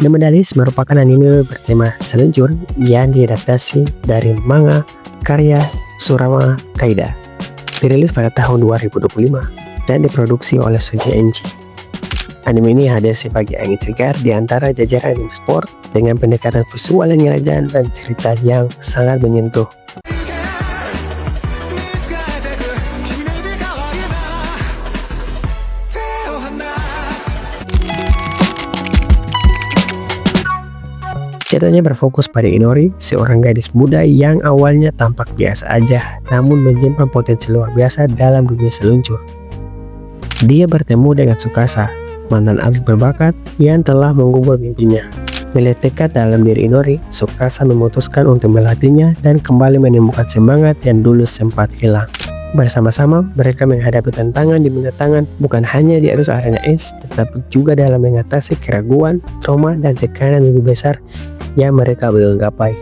The Medalist merupakan anime bertema seluncur yang diadaptasi dari manga karya Surama Kaida. Dirilis pada tahun 2025 dan diproduksi oleh Shoji Enji. Anime ini hadir sebagai angin segar di antara jajaran anime sport dengan pendekatan visual yang elegan dan cerita yang sangat menyentuh. Ceritanya berfokus pada Inori, seorang gadis muda yang awalnya tampak biasa aja, namun menyimpan potensi luar biasa dalam dunia seluncur. Dia bertemu dengan Tsukasa, mantan atlet berbakat yang telah mengubur mimpinya. Melihat tekad dalam diri Inori, Tsukasa memutuskan untuk melatihnya dan kembali menemukan semangat yang dulu sempat hilang. Bersama-sama, mereka menghadapi tantangan di mana tangan bukan hanya di atas arena es, tetapi juga dalam mengatasi keraguan, trauma, dan tekanan lebih besar yang mereka belum gapai.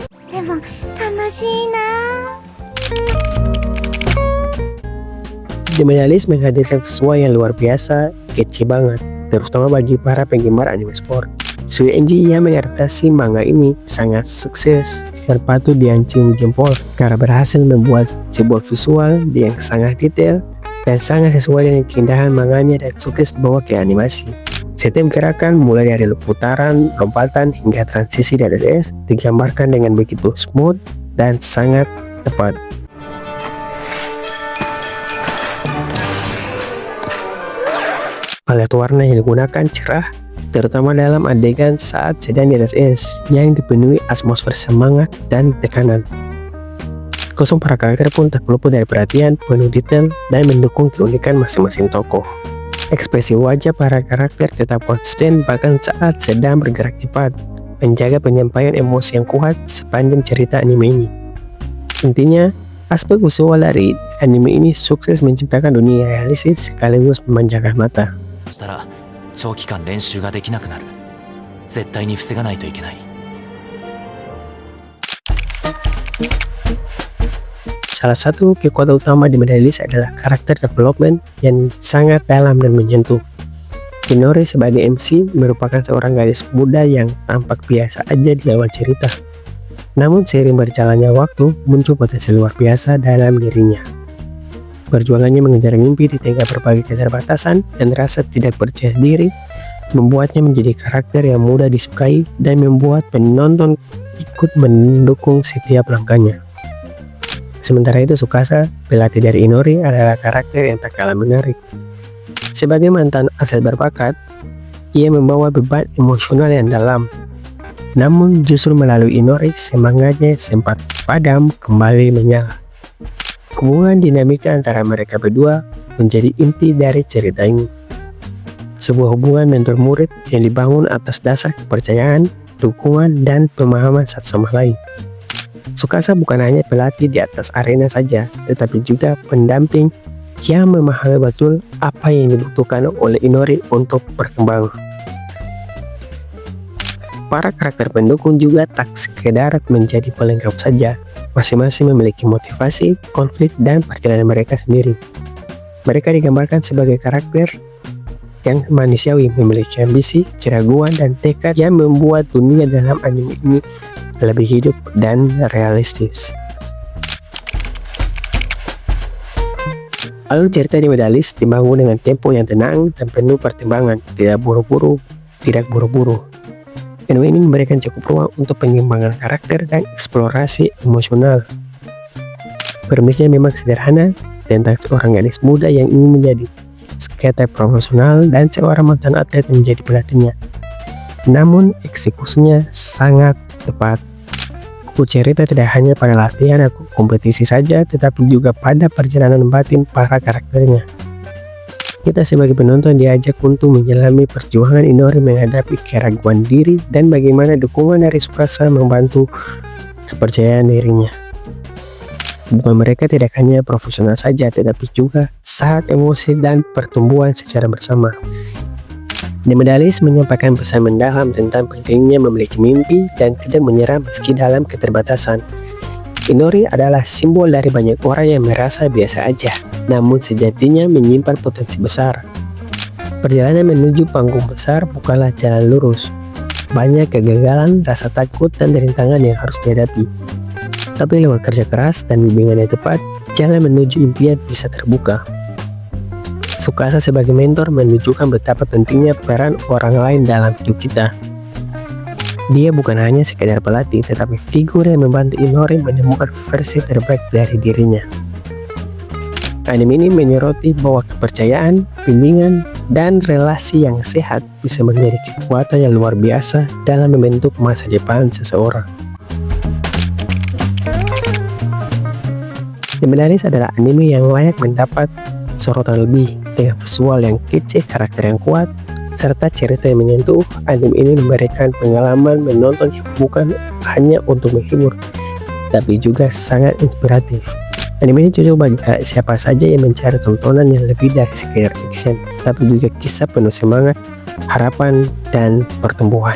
The Medalist menghadirkan visual yang luar biasa, kece banget, terutama bagi para penggemar anime sport. Shoji Enji yang mengadaptasi manga ini sangat sukses dan patut diacungi jempol karena berhasil membuat sebuah visual yang sangat detail dan sangat sesuai dengan keindahan manganya dan sukses dibawa ke animasi. Setiap gerakan mulai dari putaran, lompatan hingga transisi dari es digambarkan dengan begitu smooth dan sangat tepat. Palet warna yang digunakan cerah, terutama dalam adegan saat sedang di atas es yang dipenuhi atmosfer semangat dan tekanan. Kostum para karakter pun tak luput dari perhatian, penuh detail, dan mendukung keunikan masing-masing tokoh. Ekspresi wajah para karakter tetap konsisten bahkan saat sedang bergerak cepat, menjaga penyampaian emosi yang kuat sepanjang cerita anime ini. Intinya, aspek visual dari anime ini sukses menciptakan dunia realistis sekaligus memanjakan mata. 長期間練習ができなくなる。絶対に防がないといけない。 Salah satu kekuatan utama di Medalist adalah karakter development yang sangat dalam dan menyentuh. Inori sebagai MC merupakan seorang gadis muda yang tampak biasa aja di awal cerita. Namun seiring berjalannya waktu, muncul potensi luar biasa dalam dirinya. Perjuangannya mengejar mimpi di tengah berbagai keterbatasan dan rasa tidak percaya diri membuatnya menjadi karakter yang mudah disukai dan membuat penonton ikut mendukung setiap langkahnya. Sementara itu Tsukasa, pelatih dari Inori, adalah karakter yang tak kalah menarik. Sebagai mantan atlet berbakat, ia membawa beban emosional yang dalam. Namun justru melalui Inori, semangatnya sempat padam kembali menyala. Hubungan dinamika antara mereka berdua menjadi inti dari cerita ini. Sebuah hubungan mentor-murid yang dibangun atas dasar kepercayaan, dukungan, dan pemahaman satu sama lain. Tsukasa bukan hanya pelatih di atas arena saja, tetapi juga pendamping yang memahami betul apa yang dibutuhkan oleh Inori untuk berkembang. Para karakter pendukung juga tak sekedar menjadi pelengkap saja. Masing-masing memiliki motivasi, konflik, dan perjalanan mereka sendiri. Mereka digambarkan sebagai karakter yang manusiawi, memiliki ambisi, keraguan, dan tekad yang membuat dunia dalam anime ini lebih hidup dan realistis. Alur cerita di Medalist dibangun dengan tempo yang tenang dan penuh pertimbangan, tidak buru-buru. Anime ini memberikan cukup ruang untuk pengembangan karakter dan eksplorasi emosional. Premisnya memang sederhana, tentang seorang gadis muda yang ingin menjadi skater profesional dan seorang mantan atlet yang menjadi pelatihnya. Namun eksekusinya sangat tepat. Kuku cerita tidak hanya pada latihan atau kompetisi saja, tetapi juga pada perjalanan batin para karakternya. Kita sebagai penonton diajak untuk menyelami perjuangan Inori menghadapi keraguan diri dan bagaimana dukungan dari Tsukasa membantu kepercayaan dirinya. Hubungan mereka tidak hanya profesional saja, tetapi juga saat emosi dan pertumbuhan secara bersama. The Medalist menyampaikan pesan mendalam tentang pentingnya memiliki mimpi dan tidak menyerah meski dalam keterbatasan. Inori adalah simbol dari banyak orang yang merasa biasa aja, namun sejatinya menyimpan potensi besar. Perjalanan menuju panggung besar bukanlah jalan lurus. banyak kegagalan, rasa takut, dan rintangan yang harus dihadapi. Tapi lewat kerja keras dan bimbingan yang tepat, jalan menuju impian bisa terbuka. Tsukasa sebagai mentor menunjukkan betapa pentingnya peran orang lain dalam hidup kita. Dia bukan hanya sekedar pelatih, tetapi figur yang membantu Inori menemukan versi terbaik dari dirinya. Anime ini menyoroti bahwa kepercayaan, bimbingan, dan relasi yang sehat bisa menjadi kekuatan yang luar biasa dalam membentuk masa depan seseorang. Demedalis adalah anime yang layak mendapat sorotan lebih dengan visual yang kece, karakter yang kuat, serta cerita yang menyentuh. Anime ini memberikan pengalaman menonton yang bukan hanya untuk menghibur, tapi juga sangat inspiratif. Anime ini cocok bagi siapa saja yang mencari tontonan yang lebih dari sekedar action, tapi juga kisah penuh semangat, harapan, dan pertumbuhan.